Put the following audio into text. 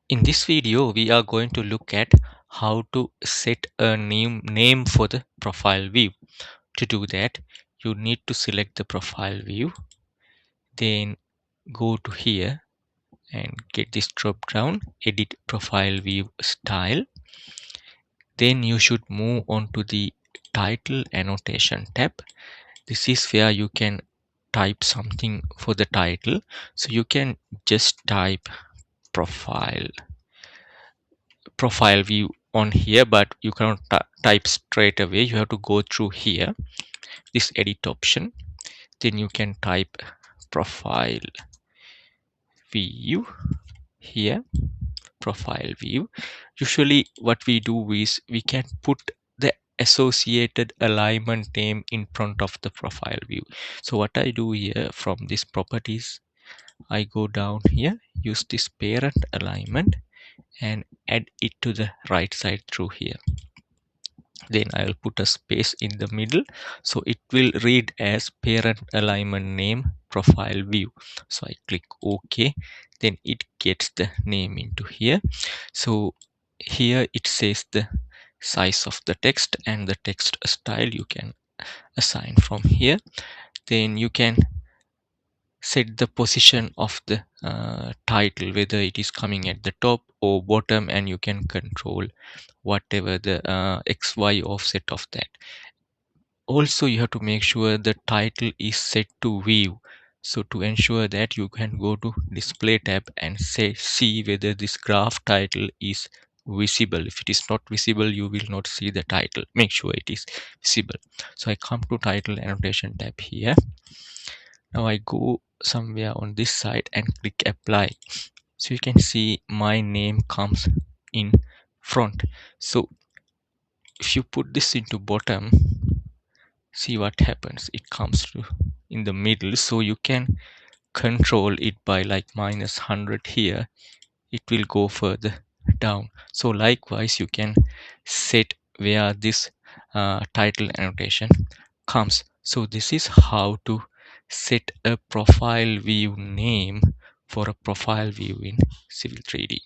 In this video, we are going to look at how to set a name for the profile view. To do that, you need to select the profile view, then go to here and get this drop down, edit profile view style. Then you should move on to the title annotation tab. This is where you can type something for the title. So you can just type profile view on here, but you cannot type straight away. You have to go through here, this edit option. Then you can type profile view here, profile view. Usually what we do is we can put the associated alignment name in front of the profile view. So what I do here, from this properties, I go down here, use this parent alignment and add it to the right side through here. Then I will put a space in the middle, so it will read as parent alignment name profile view. So I click OK, then it gets the name into here. So here it says the size of the text and the text style you can assign from here. Then you can set the position of the title, whether it is coming at the top or bottom, and you can control whatever the XY offset of that. Also, you have to make sure the title is set to view. So to ensure that, you can go to display tab and see whether this graph title is visible. If it is not visible, you will not see the title. Make sure it is visible. So I come to title annotation tab here. Now I go somewhere on this side and click apply. So you can see my name comes in front. So if you put this into bottom, see what happens. It comes to in the middle, so you can control it by like -100 here. It will go further down. So likewise, you can set where this title annotation comes. So this is how to set a profile view name for a profile view in Civil 3D.